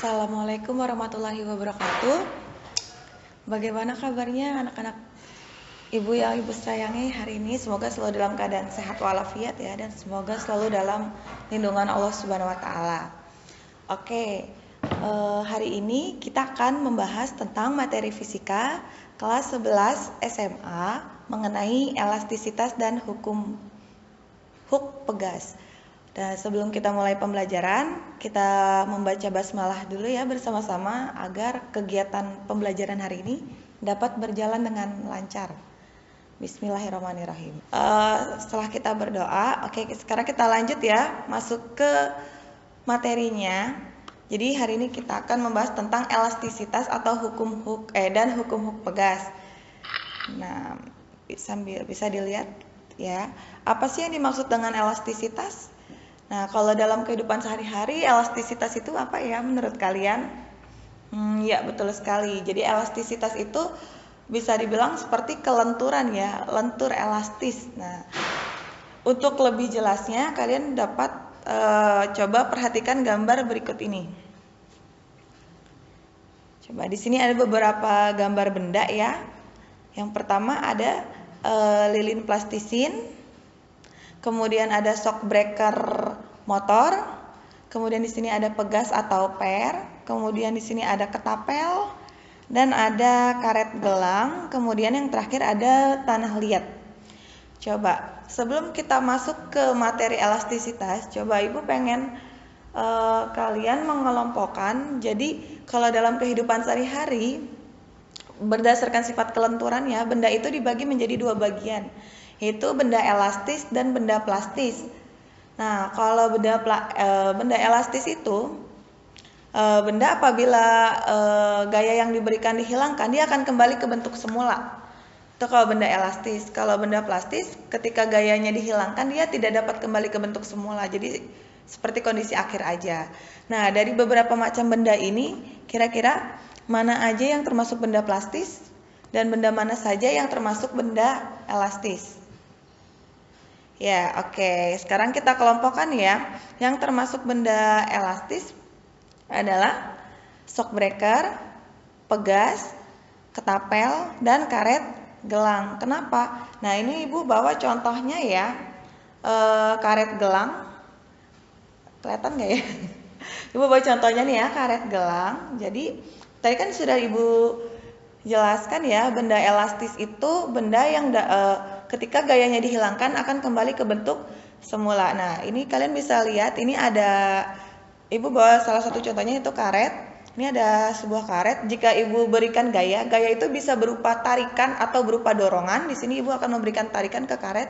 Assalamualaikum warahmatullahi wabarakatuh. Bagaimana kabarnya anak-anak ibu yang ibu sayangi hari ini? Semoga selalu dalam keadaan sehat walafiat ya, dan semoga selalu dalam lindungan Allah Subhanahu wa taala. Oke, hari ini kita akan membahas tentang materi fisika kelas 11 SMA mengenai elastisitas dan hukum Hooke pegas. Dan sebelum kita mulai pembelajaran, kita membaca basmalah dulu ya bersama-sama agar kegiatan pembelajaran hari ini dapat berjalan dengan lancar. Bismillahirrahmanirrahim. Setelah kita berdoa, oke, sekarang kita lanjut ya, masuk ke materinya. Jadi hari ini kita akan membahas tentang elastisitas atau hukum Hooke dan hukum Hooke pegas. Nah, bisa dilihat ya, apa sih yang dimaksud dengan elastisitas? Nah, kalau dalam kehidupan sehari-hari, elastisitas itu apa ya menurut kalian? Ya, betul sekali. Jadi elastisitas itu bisa dibilang seperti kelenturan ya, lentur elastis. Nah, untuk lebih jelasnya, kalian dapat coba perhatikan gambar berikut ini. Coba di sini ada beberapa gambar benda ya. Yang pertama ada lilin plastisin. Kemudian ada shock breaker motor, kemudian di sini ada pegas atau per, kemudian di sini ada ketapel, dan ada karet gelang, kemudian yang terakhir ada tanah liat. Coba sebelum kita masuk ke materi elastisitas, coba ibu pengen kalian mengelompokkan. Jadi kalau dalam kehidupan sehari-hari berdasarkan sifat kelenturannya, benda itu dibagi menjadi dua bagian, yaitu benda elastis dan benda plastis. Nah, kalau benda elastis itu benda apabila gaya yang diberikan dihilangkan, dia akan kembali ke bentuk semula. Itu kalau benda elastis. Kalau benda plastis, ketika gayanya dihilangkan, dia tidak dapat kembali ke bentuk semula. Jadi seperti kondisi akhir aja. Nah, dari beberapa macam benda ini, kira-kira mana aja yang termasuk benda plastis dan benda mana saja yang termasuk benda elastis? Ya, oke. Sekarang kita kelompokkan ya. Yang termasuk benda elastis adalah shock breaker, pegas, ketapel, dan karet gelang. Kenapa? Nah, ini ibu bawa contohnya ya. Karet gelang. Kelihatan nggak ya? Ibu bawa contohnya nih ya, karet gelang. Jadi, tadi kan sudah ibu jelaskan ya, benda elastis itu benda yang ketika gayanya dihilangkan akan kembali ke bentuk semula. Nah, ini kalian bisa lihat, ini ada, ibu bawa salah satu contohnya itu karet. Ini ada sebuah karet. Jika ibu berikan gaya itu bisa berupa tarikan atau berupa dorongan. Di sini ibu akan memberikan tarikan ke karet.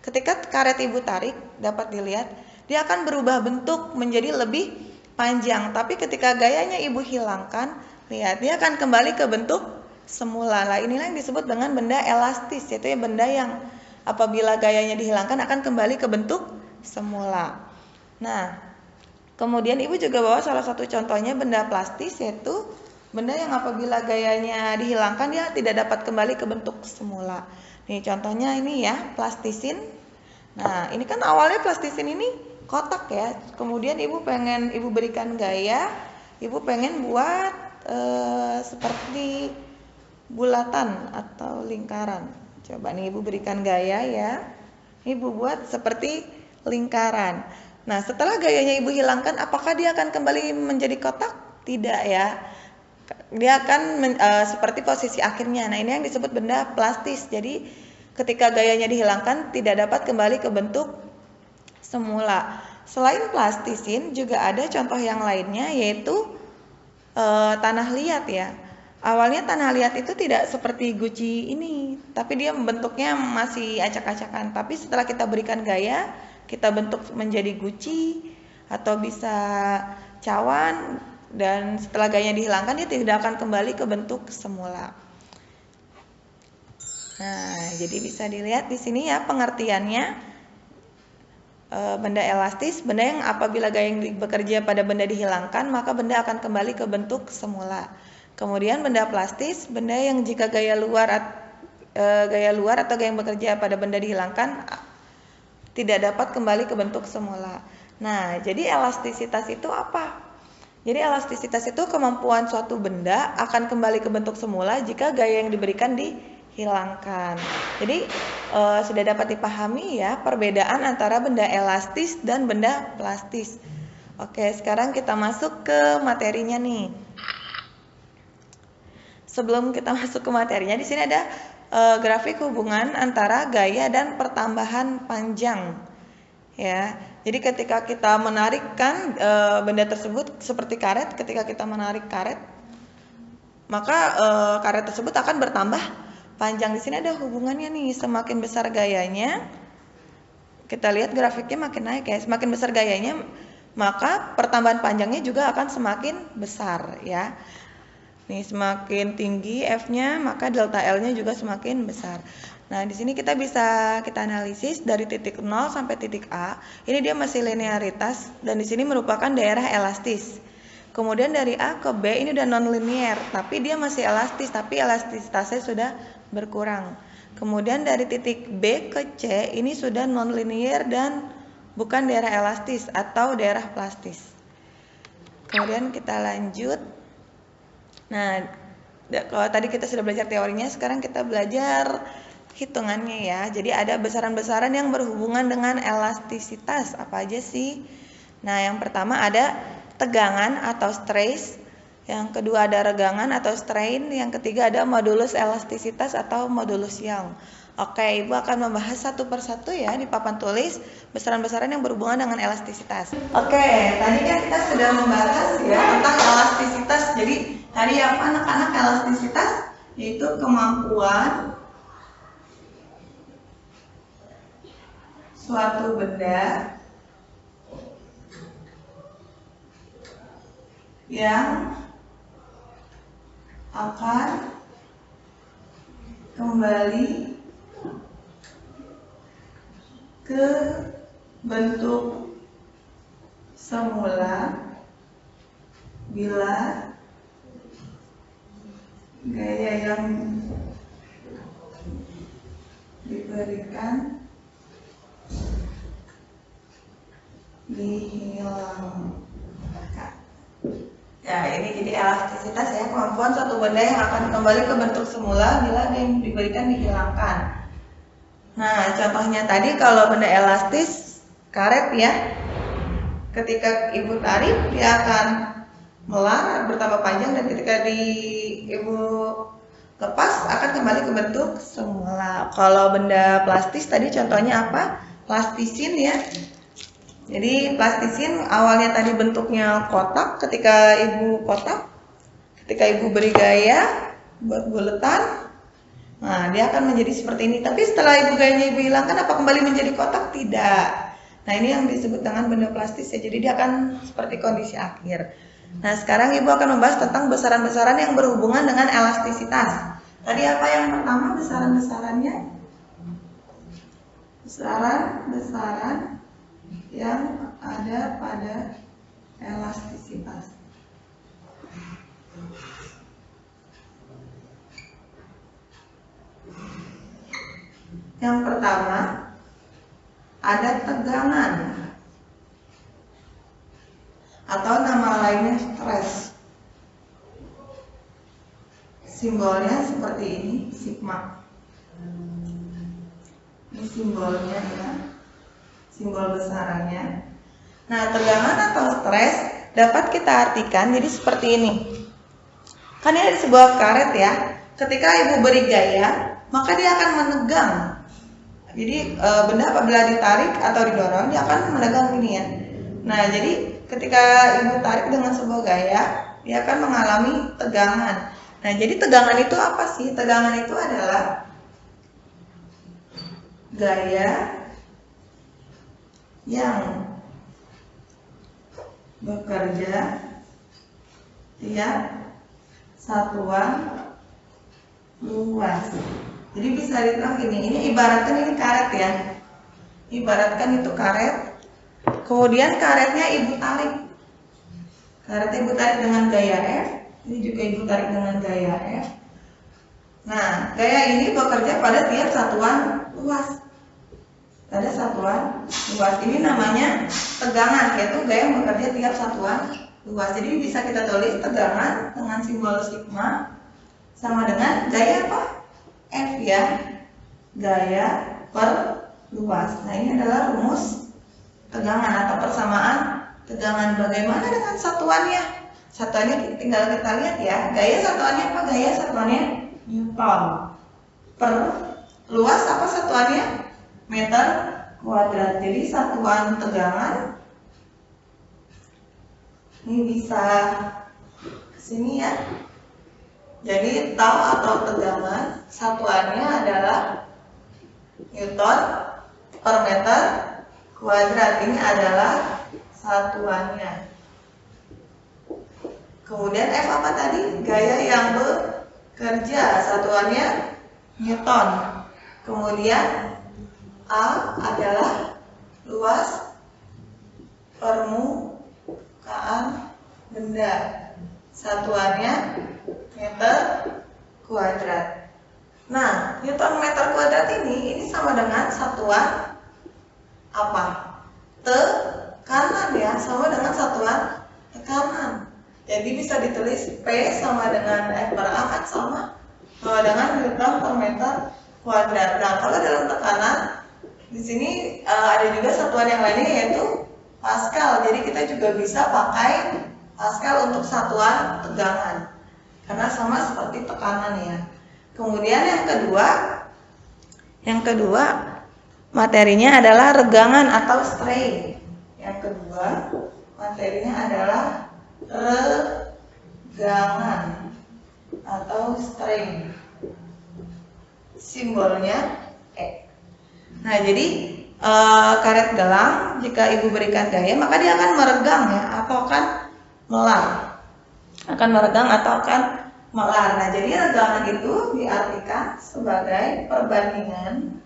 Ketika karet ibu tarik, dapat dilihat, dia akan berubah bentuk menjadi lebih panjang. Tapi ketika gayanya ibu hilangkan, lihat, dia akan kembali ke bentuk semula. Lah, inilah yang disebut dengan benda elastis, yaitu ya benda yang apabila gayanya dihilangkan akan kembali ke bentuk semula. Nah, kemudian ibu juga bawa salah satu contohnya benda plastis, yaitu benda yang apabila gayanya dihilangkan dia tidak dapat kembali ke bentuk semula. Nih contohnya ini ya, plastisin. Nah, ini kan awalnya plastisin ini kotak ya. Kemudian ibu berikan gaya, ibu pengen buat seperti bulatan atau lingkaran. Coba nih ibu berikan gaya ya. Ibu buat seperti lingkaran. Nah, setelah gayanya ibu hilangkan, apakah dia akan kembali menjadi kotak? Tidak ya. Dia akan seperti posisi akhirnya. Nah, ini yang disebut benda plastis. Jadi, ketika gayanya dihilangkan, tidak dapat kembali ke bentuk semula. Selain plastisin, juga ada contoh yang lainnya, yaitu tanah liat ya. Awalnya tanah liat itu tidak seperti guci ini, tapi dia bentuknya masih acak-acakan. Tapi setelah kita berikan gaya, kita bentuk menjadi guci atau bisa cawan, dan setelah gayanya dihilangkan dia tidak akan kembali ke bentuk semula. Nah, jadi bisa dilihat di sini ya pengertiannya. Benda elastis, benda yang apabila gaya yang bekerja pada benda dihilangkan, maka benda akan kembali ke bentuk semula. Kemudian benda plastis, benda yang jika gaya luar atau gaya yang bekerja pada benda dihilangkan tidak dapat kembali ke bentuk semula. Nah, jadi elastisitas itu apa? Jadi elastisitas itu kemampuan suatu benda akan kembali ke bentuk semula jika gaya yang diberikan dihilangkan. Jadi sudah dapat dipahami ya perbedaan antara benda elastis dan benda plastis. Oke, sekarang kita masuk ke materinya nih. Sebelum kita masuk ke materinya, di sini ada grafik hubungan antara gaya dan pertambahan panjang. Ya, jadi ketika kita menarikkan benda tersebut seperti karet, ketika kita menarik karet, maka karet tersebut akan bertambah panjang. Di sini ada hubungannya nih, semakin besar gayanya, kita lihat grafiknya makin naik ya, semakin besar gayanya, maka pertambahan panjangnya juga akan semakin besar ya. Nih semakin tinggi F-nya, maka delta L-nya juga semakin besar. Nah, di sini kita bisa analisis dari titik 0 sampai titik A. Ini dia masih linearitas dan di sini merupakan daerah elastis. Kemudian dari A ke B ini udah non linear, tapi dia masih elastis, tapi elastisitasnya sudah berkurang. Kemudian dari titik B ke C ini sudah non linear dan bukan daerah elastis atau daerah plastis. Kemudian kita lanjut. Nah, kalau tadi kita sudah belajar teorinya, sekarang kita belajar hitungannya ya. Jadi ada besaran-besaran yang berhubungan dengan elastisitas. Apa aja sih? Nah, yang pertama ada tegangan atau stress. Yang kedua ada regangan atau strain. Yang ketiga ada modulus elastisitas atau modulus Young. Oke, Ibu akan membahas satu persatu ya di papan tulis besaran-besaran yang berhubungan dengan elastisitas. Oke, tadi kan kita sudah membahas ya tentang elastisitas. Jadi tadi apa anak-anak elastisitas? Yaitu kemampuan suatu benda yang akan kembali ke bentuk semula bila gaya yang diberikan dihilangkan. Ya, ini jadi elastisitas ya, kemampuan suatu benda yang akan kembali ke bentuk semula bila yang diberikan dihilangkan. Nah, contohnya tadi kalau benda elastis, karet ya, ketika Ibu tarik dia akan melar bertambah panjang dan ketika Ibu lepas akan kembali ke bentuk semula. Kalau benda plastis tadi contohnya apa? Plastisin ya. Jadi plastisin awalnya tadi bentuknya kotak, ketika Ibu beri gaya buat buletan, nah dia akan menjadi seperti ini. Tapi setelah gayanya Ibu hilangkan, apa kembali menjadi kotak? Tidak. Nah, ini yang disebut dengan benda plastis ya. Jadi dia akan seperti kondisi akhir. Nah, sekarang Ibu akan membahas tentang besaran-besaran yang berhubungan dengan elastisitas. Tadi apa yang pertama besaran-besarannya? Besaran-besaran yang ada pada elastisitas. Yang pertama ada tegangan atau nama lainnya stres. Simbolnya seperti ini, sigma. Ini simbolnya ya, simbol besarannya. Nah, tegangan atau stres dapat kita artikan jadi seperti ini. Kan ini ada sebuah karet ya. Ketika Ibu beri gaya, maka dia akan menegang. Jadi benda apabila ditarik atau didorong, dia akan menegang ini ya. Nah, jadi ketika Ibu tarik dengan sebuah gaya, dia akan mengalami tegangan. Nah, jadi tegangan itu apa sih? Tegangan itu adalah gaya yang bekerja tiap satuan luas. Jadi bisa dibilang ini ibaratkan ini karet ya. Ibaratkan itu karet. Kemudian karetnya Ibu tarik. Karetnya Ibu tarik dengan gaya F. Ini juga Ibu tarik dengan gaya F. Nah, gaya ini bekerja pada tiap satuan luas. Pada satuan luas ini namanya tegangan, yaitu gaya yang bekerja tiap satuan luas. Jadi bisa kita tulis tegangan dengan simbol sigma sama dengan gaya apa? F ya. Gaya per luas. Nah, ini adalah rumus tegangan atau persamaan tegangan. Bagaimana dengan satuannya? Satuannya tinggal kita lihat ya. Gaya satuannya apa? Gaya satuannya Newton. Per luas apa satuannya? Meter kuadrat. Jadi satuan tegangan ini bisa kesini ya. Jadi tau atau tegangan satuannya adalah Newton per meter kuadrat. Ini adalah satuannya. Kemudian F apa tadi? Gaya yang bekerja. Satuannya Newton. Kemudian A adalah luas permukaan benda. Satuannya meter kuadrat. Nah, Newton meter kuadrat ini sama dengan satuan apa? Tekanan ya, sama dengan satuan tekanan. Jadi bisa ditulis P sama dengan F per A kan sama dengan Newton per meter kuadrat. Nah, kalau dalam tekanan di sini ada juga satuan yang lainnya yaitu Pascal. Jadi kita juga bisa pakai Pascal untuk satuan tegangan karena sama seperti tekanan ya. Kemudian yang kedua materinya adalah regangan atau strain. Yang kedua materinya adalah regangan atau strain. Simbolnya E. Nah, jadi karet gelang jika ibu berikan gaya maka dia akan meregang ya atau akan melar. Akan meregang atau akan melar. Nah, jadi regangan itu diartikan sebagai perbandingan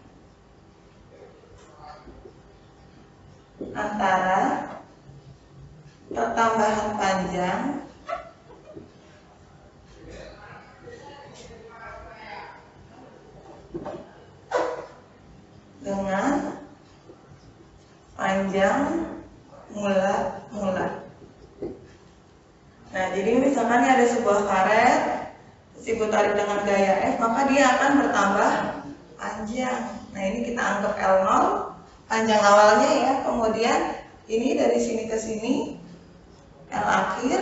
antara pertambahan panjang dengan panjang mula-mula. Nah, jadi misalkan ada sebuah karet, ibu tarik dengan gaya F, maka dia akan bertambah panjang. Nah, ini kita anggap L0, panjang awalnya ya. Kemudian ini dari sini ke sini L akhir.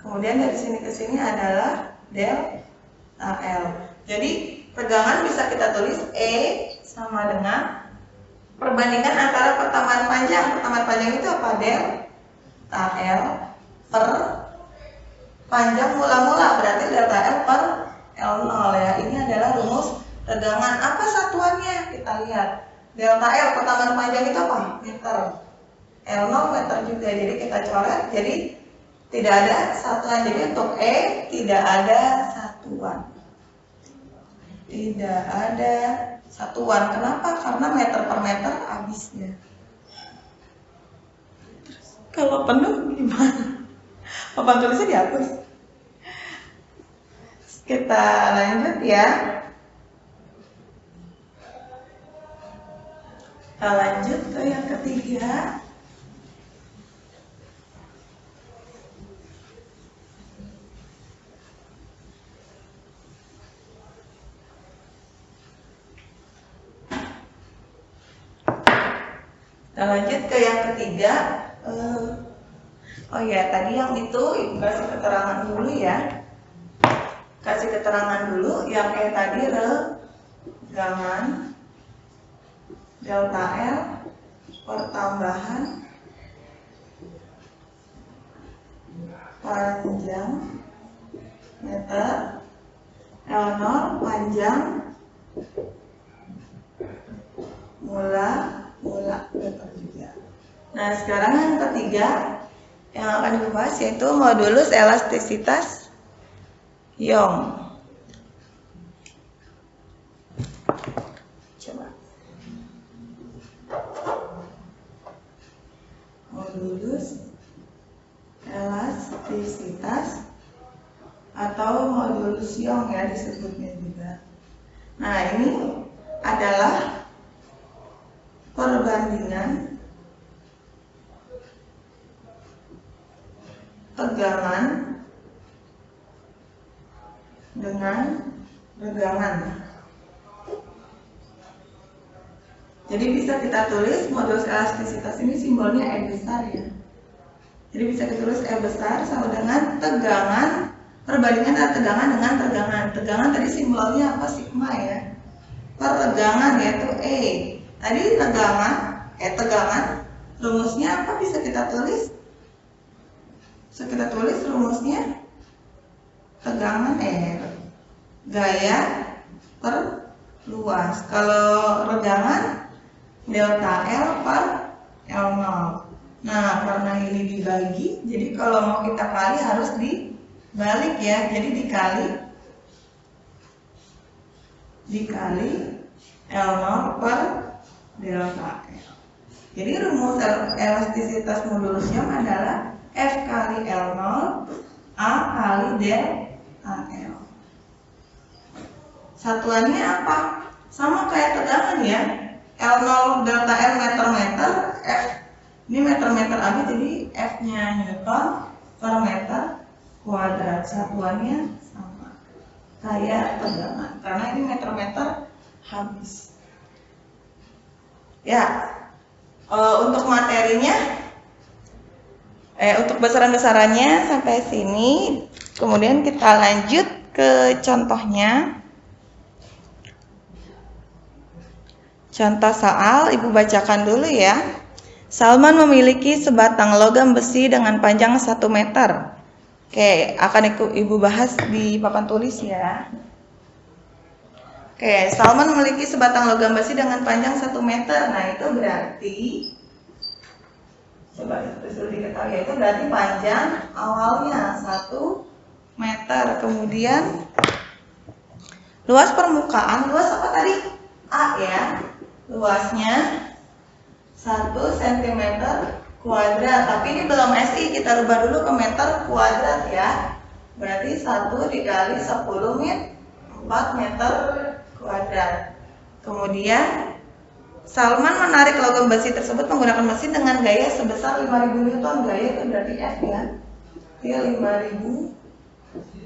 Kemudian dari sini ke sini adalah delta L. Jadi tegangan bisa kita tulis E sama dengan perbandingan antara pertambahan panjang. Pertambahan panjang itu apa? Delta L per panjang mula-mula, berarti delta L per L0 ya. Ini adalah rumus tegangan. Apa satuannya? Kita lihat. Delta L pertambahan panjang itu apa? Meter. L0 meter juga. Jadi kita coret. Jadi tidak ada satuan. Jadi untuk E tidak ada satuan. Tidak ada satuan. Kenapa? Karena meter per meter habisnya. Terus kalau penuh gimana? Papan tulisnya dihapus. Kita lanjut ya. Kita lanjut ke yang ketiga. Kita lanjut ke yang ketiga. Oh ya, tadi yang itu ibu kasih keterangan dulu ya. Kasih keterangan dulu. Yang tadi regangan delta L pertambahan panjang meter L0 panjang mula meter juga. Nah, sekarang yang ketiga yang akan dibahas yaitu modulus elastisitas Young. Coba. Modulus elastisitas atau modulus Young ya disebutnya juga. Nah, ini adalah perbandingan tegangan dengan regangan. Jadi bisa kita tulis modulus elastisitas ini simbolnya E besar ya. Jadi bisa ditulis E besar sama dengan tegangan, perbandingan antara tegangan dengan tegangan. Tegangan tadi simbolnya apa? Sigma ya. Perregangan yaitu E. Tadi tegangan, rumusnya apa bisa kita tulis? Bisa kita tulis rumusnya tegangan R. Gaya per luas. Kalau regangan delta L per L0. Nah, karena ini dibagi, jadi kalau mau kita kali harus dibalik ya. Jadi dikali L0 per delta L. Jadi rumus elastisitas modulus Young adalah F kali L0 A kali delta L. Satuannya apa? Sama kayak tegangan ya. L0 delta L meter-meter, F ini meter-meter AB, jadi F-nya Newton per meter kuadrat. Satuannya sama kayak tegangan, karena ini meter-meter habis. Ya, untuk materinya, untuk besaran-besarannya sampai sini. Kemudian kita lanjut ke contohnya. Contoh soal, Ibu bacakan dulu ya. Salman memiliki sebatang logam besi dengan panjang 1 meter. Oke, akan Ibu bahas di papan tulis ya. Oke, Salman memiliki sebatang logam besi dengan panjang 1 meter. Nah, itu berarti, coba disuruh diketahui, itu berarti panjang awalnya 1 meter. Kemudian, luas permukaan, luas apa tadi? A ya. Luasnya 1 cm kuadrat, tapi ini belum SI, kita rubah dulu ke meter kuadrat ya. Berarti 1 dikali 10 4 meter kuadrat. Kemudian Salman menarik logam besi tersebut menggunakan mesin dengan gaya sebesar 5000 Newton. Gaya itu berarti F ya. Dia 5000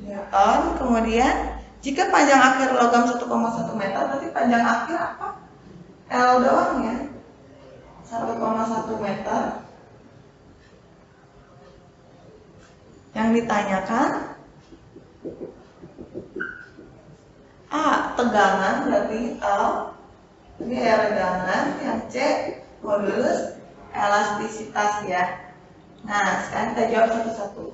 Newton. Kemudian jika panjang akhir logam 1,1 meter, berarti panjang akhir apa? L doang ya. 1,1 meter. Yang ditanyakan A, tegangan berarti L. Ini regangan. Yang C, modulus elastisitas ya. Nah, sekarang kita jawab satu-satu.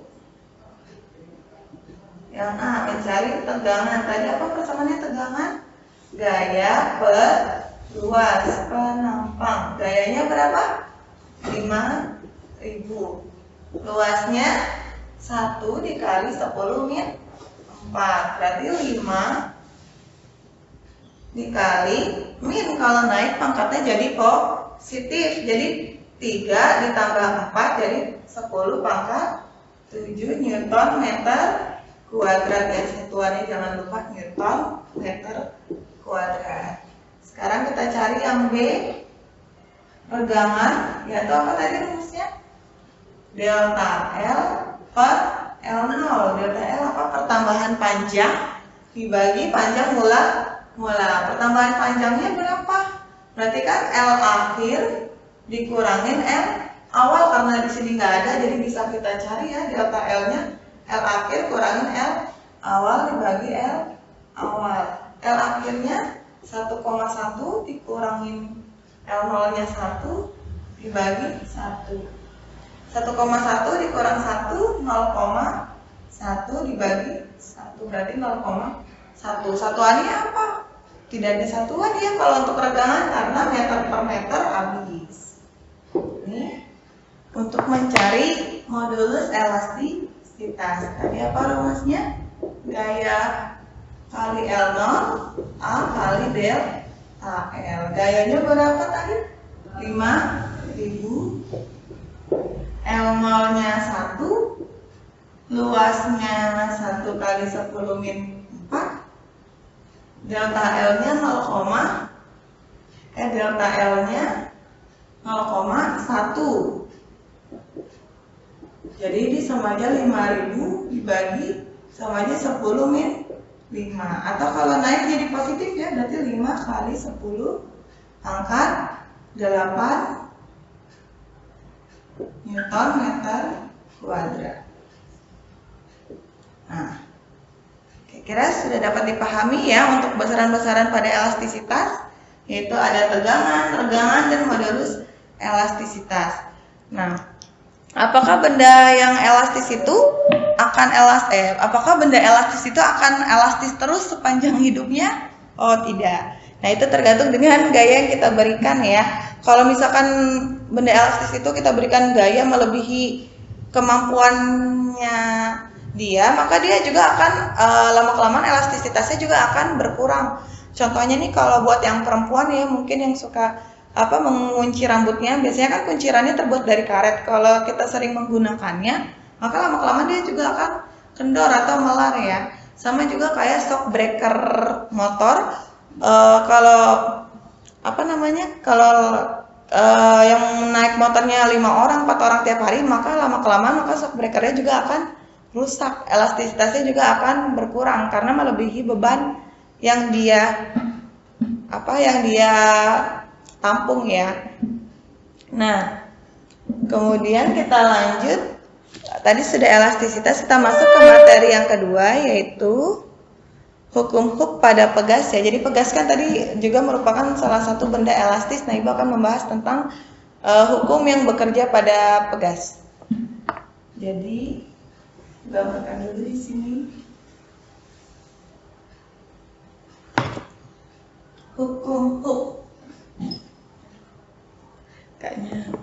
Yang A, mencari tegangan. Tadi apa persamaannya tegangan? Gaya per luas penampang. Gayanya berapa? 5000. Luasnya 1 dikali 10 4. Berarti 5 dikali min. Kalau naik pangkatnya jadi positif. Jadi 3 ditambah 4 jadi 10 pangkat 7 Newton meter kuadrat ya. Satuannya jangan lupa Newton meter kuadrat. Sekarang kita cari yang B, regangan, yaitu apa tadi rumusnya? Delta L per L0. Delta L apa? Pertambahan panjang dibagi panjang mula. Pertambahan panjangnya berapa? Berarti kan L akhir dikurangin L awal, karena di sini nggak ada, jadi bisa kita cari ya delta L-nya. L akhir kurangin L awal dibagi L awal. L akhirnya 1,1 dikurangin L0-nya 1 dibagi 1. 1,1 dikurang 1, 0,1 dibagi 1, berarti 0,1. Satuannya apa? Tidak ada satuan ya kalau untuk regangan, karena meter per meter habis. Ini untuk mencari modulus elastisitas. Tadi apa rumusnya? Gaya kali L0 A kali delta L. Gayanya berapa tadi? 5000. L0 nya 1, luasnya 1 kali 10 min 4. Delta L nya 0, delta L nya 0,1. Jadi ini sama aja 5.000 dibagi sama aja 10 min 5. Atau kalau naik jadi positif ya, berarti 5 kali 10 pangkat 8 Newton meter kuadrat. Nah, kira-kira sudah dapat dipahami ya untuk besaran-besaran pada elastisitas, yaitu ada tegangan, regangan, dan modulus elastisitas. Nah, apakah benda yang elastis itu akan apakah benda elastis itu akan elastis terus sepanjang hidupnya? Oh, tidak. Nah, itu tergantung dengan gaya yang kita berikan ya. Kalau misalkan benda elastis itu kita berikan gaya melebihi kemampuannya dia, maka dia juga akan lama-kelamaan elastisitasnya juga akan berkurang. Contohnya nih kalau buat yang perempuan ya, mungkin yang suka mengunci rambutnya, biasanya kan kuncirannya terbuat dari karet. Kalau kita sering menggunakannya, maka lama-kelamaan dia juga akan kendor atau melar ya. Sama juga kayak shock breaker motor. Kalau yang naik motornya 5 orang, 4 orang tiap hari, maka lama-kelamaan maka shock breakernya juga akan rusak. Elastisitasnya juga akan berkurang karena melebihi beban yang dia tampung ya. Nah, kemudian kita lanjut. Tadi sudah elastisitas, kita masuk ke materi yang kedua, yaitu hukum Hooke pada pegas ya. Jadi pegas kan tadi juga merupakan salah satu benda elastis. Nah, Ibu akan membahas tentang hukum yang bekerja pada pegas. Jadi gambarkan dulu di sini. Hukum Hooke. Kayaknya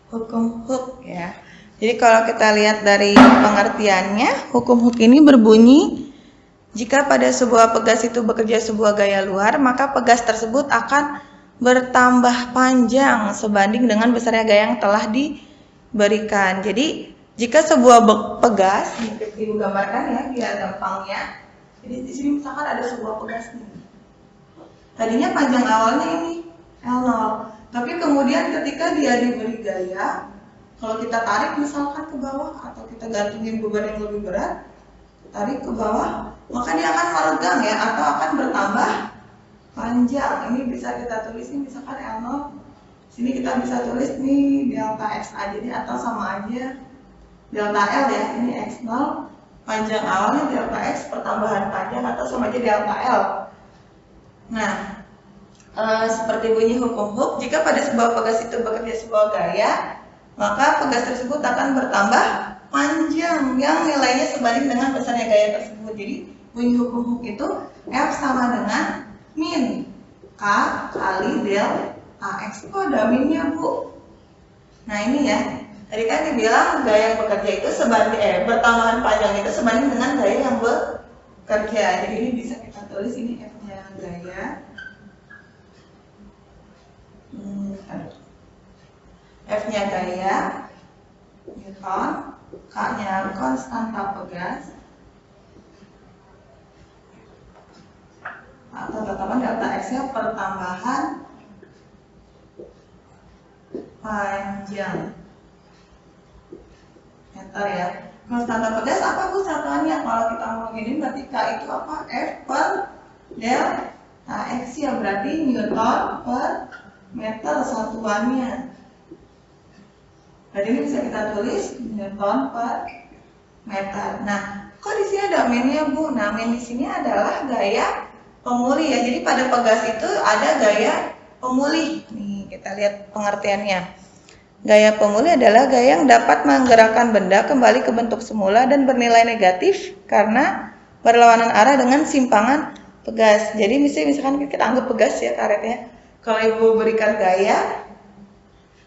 hukum Hooke ya. Jadi kalau kita lihat dari pengertiannya, hukum Hooke ini berbunyi, jika pada sebuah pegas itu bekerja sebuah gaya luar, maka pegas tersebut akan bertambah panjang sebanding dengan besarnya gaya yang telah diberikan. Jadi jika sebuah pegas, Ibu gambarkan ya biar gampangnya. Jadi di sini misalkan ada sebuah pegas nih. Tadinya panjang awalnya ini L0, tapi kemudian ketika dia diberi gaya, kalau kita tarik misalkan ke bawah atau kita gantungin beban yang lebih berat, tarik ke bawah, maka dia akan meregang ya atau akan bertambah panjang. Ini bisa kita tulis ini misalkan L0. Sini kita bisa tulis nih delta X aja nih atau sama aja delta L ya, ini X0, panjang awalnya delta X, pertambahan panjang atau sama aja delta L. Nah, seperti bunyi hukum Hooke, jika pada sebuah pegas itu bekerja sebuah gaya, maka pegas tersebut akan bertambah panjang yang nilainya sebanding dengan besarnya gaya tersebut. Jadi bunyi hukum Hooke itu F sama dengan min K kali delta X. Kok ada minnya, Bu? Nah, ini ya. Tadi kan dibilang gaya yang bekerja itu bertambahan panjang itu sebanding dengan gaya yang bekerja. Jadi ini bisa kita tulis ini F-nya gaya. F-nya gaya Newton, K-nya konstanta pegas. Atau teman-teman delta X-nya pertambahan panjang meter ya. Konstanta pegas apa Bu satuannya? Kalau kita ngomongin berarti K itu apa? F per delta X ya, berarti Newton per meter satuannya. Jadi ini bisa kita tulis Newton per meter. Nah, kok di sini ada minnya Bu? Nah, min di sini adalah gaya pemulih ya. Jadi pada pegas itu ada gaya pemulih. Nih, kita lihat pengertiannya. Gaya pemulih adalah gaya yang dapat menggerakkan benda kembali ke bentuk semula dan bernilai negatif karena berlawanan arah dengan simpangan pegas. Jadi misalkan kita anggap pegas ya karetnya. Kalau Ibu berikan gaya,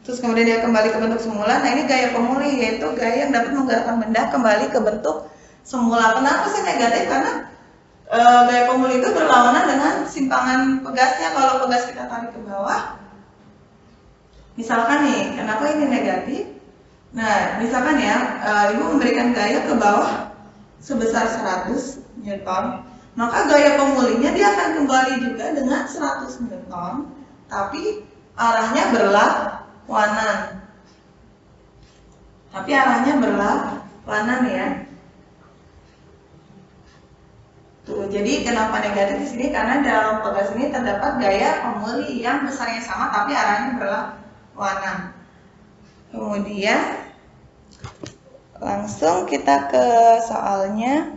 terus kemudian dia kembali ke bentuk semula. Nah, ini gaya pemulih, yaitu gaya yang dapat menggerakkan benda kembali ke bentuk semula. Kenapa sih negatif? Karena gaya pemulih itu berlawanan dengan simpangan pegasnya. Kalau pegas kita tarik ke bawah, misalkan nih, kenapa ini negatif? Nah, misalkan ya, Ibu memberikan gaya ke bawah sebesar 100 Newton. maka gaya pemulihnya dia akan kembali juga dengan 100 Newton, tapi arahnya berlawanan. Ya. Tuh, jadi kenapa negatif di sini? Karena dalam pegas ini terdapat gaya pemulih yang besarnya sama tapi arahnya berlawanan. Kemudian langsung kita ke soalnya.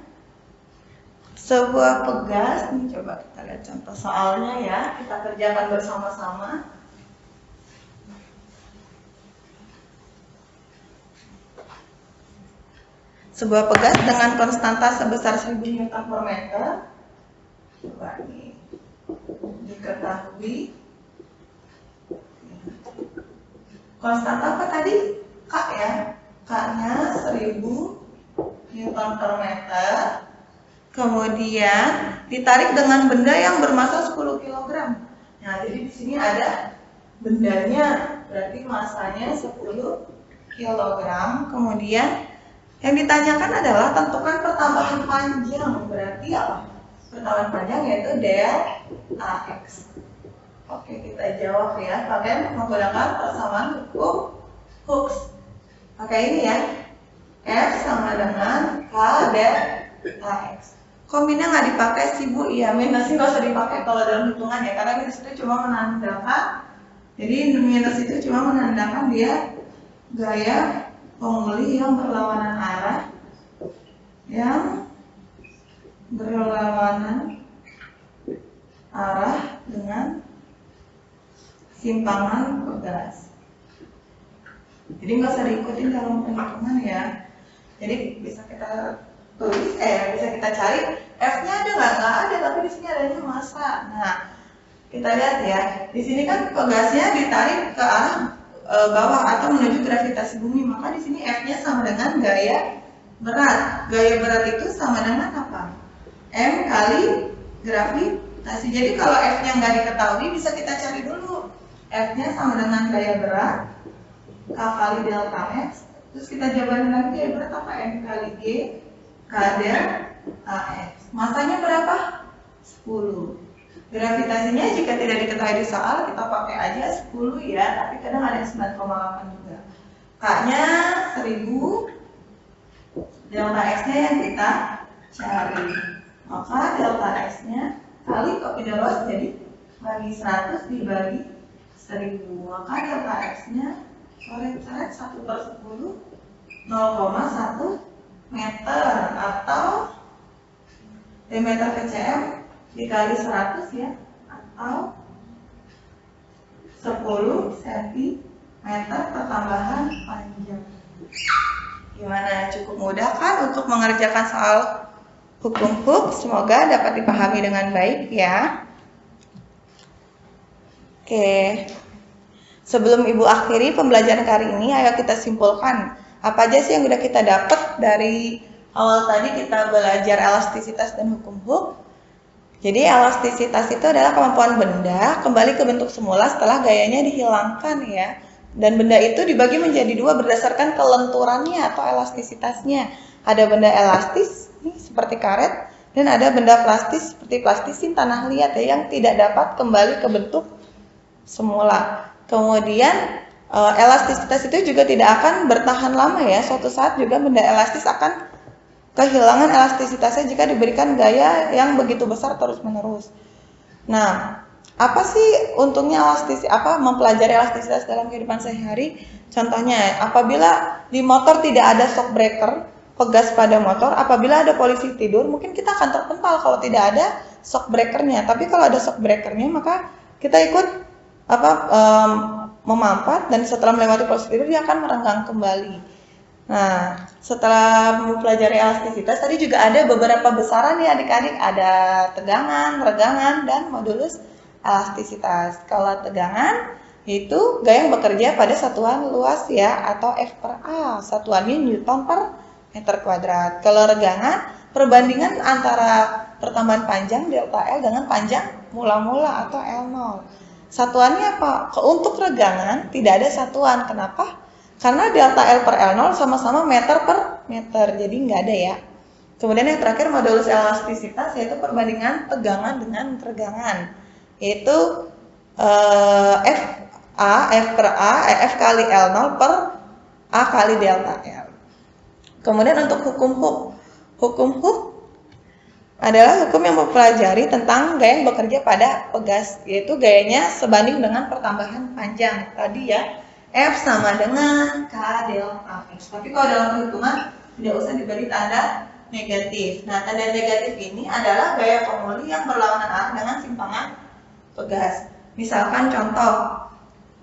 Sebuah pegas, ini coba kita lihat contoh soalnya ya, kita kerjakan bersama-sama. Sebuah pegas dengan konstanta sebesar 1000 Newton per meter. Coba ini diketahui. Konstanta apa tadi? K ya. K-nya 1000 Newton per meter. Kemudian ditarik dengan benda yang bermasa 10 kg. Nah, jadi di sini ada bendanya, berarti masanya 10 kg. Kemudian yang ditanyakan adalah tentukan pertambahan panjang. Berarti apa? Pertambahan panjang yaitu del AX. Oke, kita jawab ya pakai menggunakan persamaan hukum Hooke. Pakai ini ya. F sama dengan K del AX. Kok minusnya nggak dipakai sih Bu? Iya, minus nggak usah dipakai kalau dalam hitungan ya, karena minus itu cuma menandakan, jadi minus itu cuma menandakan dia gaya pemulih yang berlawanan arah, dengan simpangan pegas. Jadi nggak usah diikutin dalam perhitungan ya. Jadi bisa kita tulis, bisa kita cari F-nya ada nggak? Nggak ada, tapi di sini adanya massa. Nah, kita lihat ya, di sini kan pegasnya ditarik ke arah bawah atau menuju gravitasi bumi, maka di sini F-nya sama dengan gaya berat. Gaya berat itu sama dengan apa? M kali gravitasi. Jadi kalau F-nya nggak diketahui, bisa kita cari dulu. F-nya sama dengan gaya berat K kali delta X. Terus kita jabarin lagi gaya berat apa? M kali G K del AX. Masanya berapa? 10. Gravitasinya jika tidak diketahui di soal, kita pakai aja 10 ya, tapi kadang ada 9,8 juga. K-nya 1000, delta X-nya yang kita cari. Maka delta X-nya kali kopi luas jadi bagi 100 dibagi 1000. Maka delta X-nya coret-coret 1/10 0,1 meter atau diameter ke cm dikali 100 ya, atau 10 cm pertambahan panjang. Gimana? Cukup mudah kan untuk mengerjakan soal hukum Hooke? Semoga dapat dipahami dengan baik ya. Oke. Sebelum Ibu akhiri pembelajaran kali ini, ayo kita simpulkan apa aja sih yang udah kita dapat dari awal tadi kita belajar elastisitas dan hukum Hooke. Jadi elastisitas itu adalah kemampuan benda kembali ke bentuk semula setelah gayanya dihilangkan ya. Dan benda itu dibagi menjadi dua berdasarkan kelenturannya atau elastisitasnya. Ada benda elastis nih, seperti karet, dan ada benda plastis seperti plastisin tanah liat ya, yang tidak dapat kembali ke bentuk semula. Kemudian elastisitas itu juga tidak akan bertahan lama ya. Suatu saat juga benda elastis akan kehilangan elastisitasnya jika diberikan gaya yang begitu besar terus-menerus. Nah, apa sih untungnya mempelajari elastisitas dalam kehidupan sehari? Contohnya, apabila di motor tidak ada shock breaker, pegas pada motor, apabila ada polisi tidur, mungkin kita akan terpental kalau tidak ada shock breakernya. Tapi kalau ada shock breakernya, maka kita ikut memampat, dan setelah melewati polisi tidur dia akan merenggang kembali. Nah, setelah mempelajari elastisitas, tadi juga ada beberapa besaran ya adik-adik. Ada tegangan, regangan, dan modulus elastisitas. Kalau tegangan itu gaya yang bekerja pada satuan luas ya, atau F per A. Satuannya Newton per meter kuadrat. Kalau regangan, perbandingan antara pertambahan panjang delta L dengan panjang mula-mula atau L0. Satuannya apa? Untuk regangan tidak ada satuan. Kenapa? Karena delta L per L0 sama-sama meter per meter, jadi nggak ada ya. Kemudian yang terakhir modulus elastisitas, yaitu perbandingan tegangan dengan tegangan, yaitu F per A, F kali L0 per A kali delta L. Kemudian untuk hukum Hooke adalah hukum yang mempelajari tentang gaya yang bekerja pada pegas, yaitu gayanya sebanding dengan pertambahan panjang tadi ya, F sama dengan K delta X. Tapi kalau dalam perhitungan tidak usah diberi tanda negatif. Nah, tanda negatif ini adalah gaya pemuli yang berlawanan arah dengan simpangan pegas. Misalkan contoh,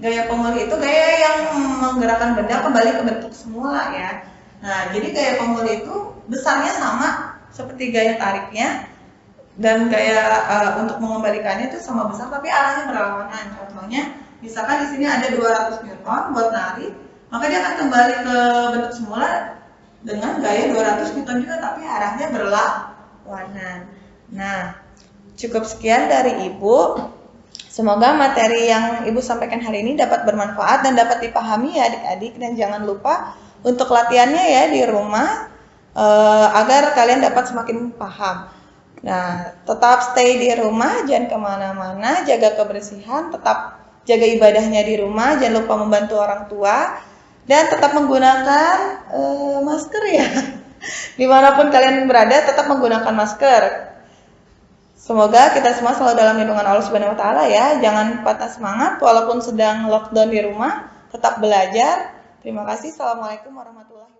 gaya pemuli itu gaya yang menggerakkan benda kembali ke bentuk semula ya. Nah, jadi gaya pemuli itu besarnya sama seperti gaya tariknya, dan gaya untuk mengembalikannya itu sama besar tapi arahnya berlawanan. Contohnya, misalkan di sini ada 200 Newton buat narik, maka dia akan kembali ke bentuk semula dengan gaya 200 Newton juga tapi arahnya berlawanan. Nah, cukup sekian dari Ibu. Semoga materi yang Ibu sampaikan hari ini dapat bermanfaat dan dapat dipahami ya adik-adik, dan jangan lupa untuk latihannya ya di rumah agar kalian dapat semakin paham. Nah, tetap stay di rumah, jangan kemana-mana, jaga kebersihan, tetap jaga ibadahnya di rumah, jangan lupa membantu orang tua, dan tetap menggunakan masker ya. Dimanapun kalian berada, tetap menggunakan masker. Semoga kita semua selalu dalam lindungan Allah Subhanahu wa taala ya. Jangan patah semangat walaupun sedang lockdown di rumah, tetap belajar. Terima kasih. Assalamualaikum warahmatullahi wabarakatuh.